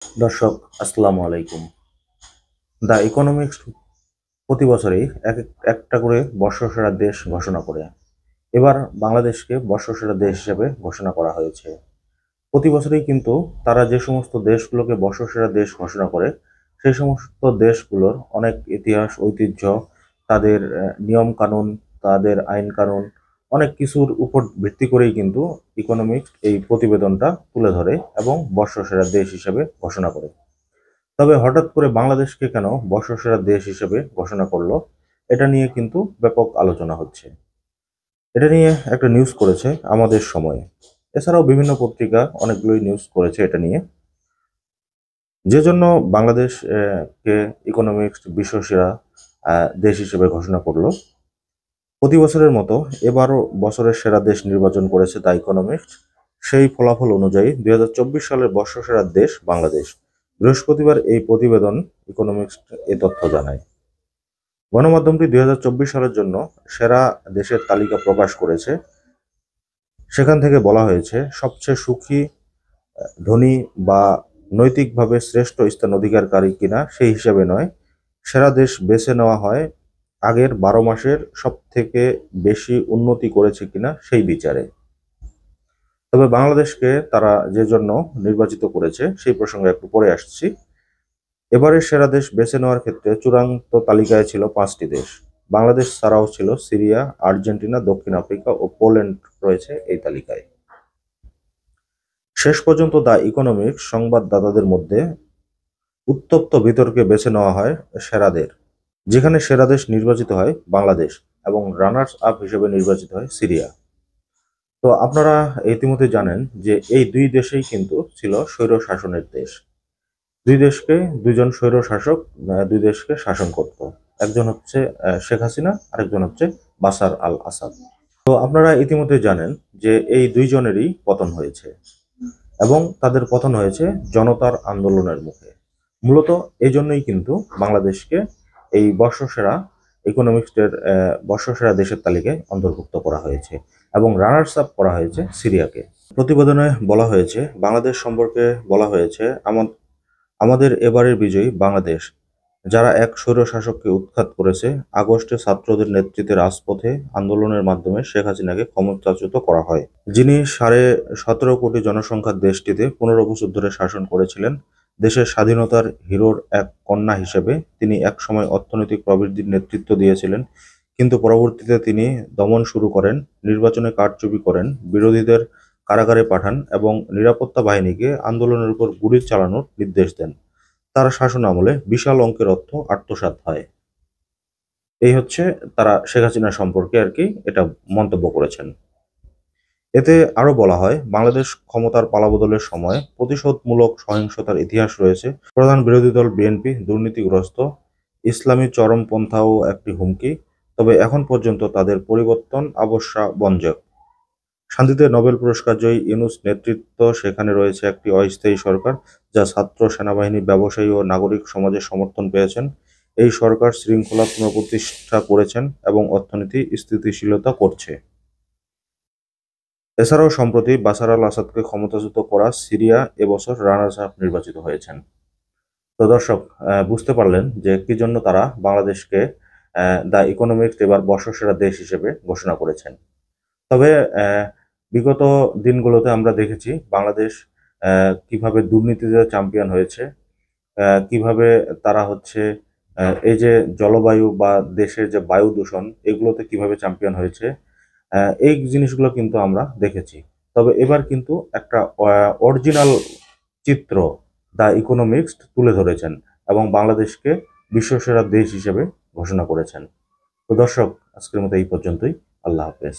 দর্শক, আসসালামু আলাইকুম। দ্য ইকোনমিক্স প্রতি বছরই একটা করে বর্ষসেরা দেশ ঘোষণা করে। এবার বাংলাদেশকে বর্ষসেরা দেশ হিসেবে ঘোষণা করা হয়েছে। প্রতি বছরই কিন্তু তারা যে সমস্ত দেশগুলোকে বর্ষসেরা দেশ ঘোষণা করে, সেই সমস্ত দেশগুলোর অনেক ইতিহাস, ঐতিহ্য, তাদের নিয়ম কানুন, তাদের আইন কানুন, অনেক কিছুর উপর ভিত্তি করেই কিন্তু ইকোনমিক্স এই প্রতিবেদনটা তুলে ধরে এবং বর্ষসেরা দেশ হিসেবে ঘোষণা করে। তবে হঠাৎ করে বাংলাদেশকে কেন বর্ষসেরা দেশ হিসেবে ঘোষণা করলো, এটা নিয়ে কিন্তু ব্যাপক আলোচনা হচ্ছে। এটা নিয়ে একটা নিউজ করেছে আমাদের সময়। এছাড়াও বিভিন্ন পত্রিকা অনেকগুলোই নিউজ করেছে এটা নিয়ে। যে জন্য বাংলাদেশ কে ইকোনমিক্স বিশ্বসেরা দেশ হিসেবে ঘোষণা করলো। প্রতি বছরের মতো এবারও বছরের সেরা দেশ নির্বাচন করেছে দ্য ইকোনমিক্স। সেই ফলাফল অনুযায়ী 2024 সালের বর্ষসেরা দেশ বাংলাদেশ। বৃহস্পতিবার এই প্রতিবেদন ইকোনমিক্স এ তথ্য জানায়। গণমাধ্যমটি 2024 সালের জন্য সেরা দেশের তালিকা প্রকাশ করেছে। সেখান থেকে বলা হয়েছে, সবচেয়ে সুখী, ধনী বা নৈতিকভাবে শ্রেষ্ঠ স্থান অধিকারকারী কিনা সেই হিসাবে নয়, সেরা দেশ বেছে নেওয়া হয় আগের 12 মাসের সব থেকে বেশি উন্নতি করেছে কিনা সেই বিচারে। তবে বাংলাদেশকে তারা যে জন্য নির্বাচিত করেছে সেই প্রসঙ্গে একটু পরে আসছি। এবারের সেরা দেশ বেছে নেওয়ার ক্ষেত্রে চূড়ান্ত তালিকায় ছিল 5টি দেশ। বাংলাদেশ ছাড়াও ছিল সিরিয়া, আর্জেন্টিনা, দক্ষিণ আফ্রিকা ও পোল্যান্ড রয়েছে এই তালিকায়। শেষ পর্যন্ত দ্য ইকোনমিক্স সংবাদদাতাদের মধ্যে উত্তপ্ত বিতর্কে বেছে নেওয়া হয় সেরাদের, যেখানে সেরা দেশ নির্বাচিত হয় বাংলাদেশ এবং রানার্স আপ হিসেবে নির্বাচিত হয় সিরিয়া। তো আপনারা ইতিমধ্যে জানেন যে এই দুই দেশেই কিন্তু ছিল স্বৈর শাসনের দেশ। দুই দেশকে দুইজন স্বৈর শাসক দুই দেশকে শাসন করত। একজন হচ্ছে শেখ হাসিনা, আরেকজন হচ্ছে বাশার আল আসাদ। তো আপনারা ইতিমধ্যে জানেন যে এই দুইজনেরই পতন হয়েছে এবং তাদের পতন হয়েছে জনতার আন্দোলনের মুখে। মূলত এই জন্যই কিন্তু বাংলাদেশকে এই বর্ষসেরা ইকোনমিক্সের বর্ষসেরা দেশের তালিকায় অন্তর্ভুক্ত করা হয়েছে এবং রানার্স আপ করা হয়েছে সিরিয়াকে। প্রতিবেদনে বলা হয়েছে, বাংলাদেশ সম্পর্কে বলা হয়েছে, আমাদের এবারের বিজয়ী বাংলাদেশ, যারা এক স্বৈরশাসককে উৎখাত করেছে। আগস্টে ছাত্রদের নেতৃত্বে রাজপথে আন্দোলনের মাধ্যমে শেখ হাসিনাকে ক্ষমতাচ্যুত করা হয়, যিনি 17.5 কোটি জনসংখ্যার দেশটিতে 15 বছর ধরে শাসন করেছিলেন। দেশের স্বাধীনতার হিরোর এক কন্যা হিসেবে তিনি একসময় অর্থনৈতিক প্রবৃদ্ধির নেতৃত্ব দিয়েছিলেন, কিন্তু পরবর্তীতে তিনি দমন শুরু করেন, নির্বাচনে কারচুপি করেন, বিরোধীদের কারাগারে পাঠান এবং নিরাপত্তা বাহিনীকে আন্দোলনের উপর গুলি চালানোর নির্দেশ দেন। তার শাসনামলে বিশাল অঙ্কের অর্থ আত্মসাৎ হয়। এই হচ্ছে তারা শেখ হাসিনা সম্পর্কে আর কি এটা মন্তব্য করেছেন। এতে আরো বলা হয়, বাংলাদেশ ক্ষমতার পালাবদলের সময় প্রতিশোধমূলক সহিংসতার ইতিহাস রয়েছে। প্রধান বিরোধী দল বিএনপি দুর্নীতিগ্রস্ত, ইসলামী চরমপন্থাও একটি হুমকি। তবে এখন পর্যন্ত তাদের পরিবর্তন আবশ্যক। শান্তিতে নোবেল পুরস্কার জয়ী ইউনূস নেতৃত্ব সেখানে রয়েছে একটি অস্থায়ী সরকার, যা ছাত্র, সেনাবাহিনী, ব্যবসায়ী ও নাগরিক সমাজের সমর্থন পেয়েছেন। এই সরকার শৃঙ্খলা পুনঃপ্রতিষ্ঠা করেছেন এবং অর্থনীতি স্থিতিশীলতা করছে। এছাড়াও সম্প্রতি বাশার আল আসাদকে ক্ষমতাচ্যুত করা সিরিয়া এবছর রানার্স আপ নির্বাচিত হয়েছেন। তো দর্শক, বুঝতে পারলেন যে কি জন্য তারা বাংলাদেশকে দ্য ইকোনমিক্স এবার বর্ষসেরা দেশ হিসেবে ঘোষণা করেছেন। তবে বিগত দিনগুলোতে আমরা দেখেছি বাংলাদেশ কিভাবে দুর্নীতিতে চ্যাম্পিয়ন হয়েছে, কিভাবে তারা হচ্ছে এই যে জলবায়ু বা দেশের যে বায়ু দূষণ, এগুলোতে কিভাবে চ্যাম্পিয়ন হয়েছে, এই জিনিসগুলো কিন্তু আমরা দেখেছি। তবে এবার কিন্তু একটা অরিজিনাল চিত্র দ্য ইকোনমিক্স তুলে ধরেছেন এবং বাংলাদেশকে বিশ্বসেরা দেশ হিসেবে ঘোষণা করেছেন। তো দর্শক, আজকের মতো এই পর্যন্তই। আল্লাহ হাফেজ।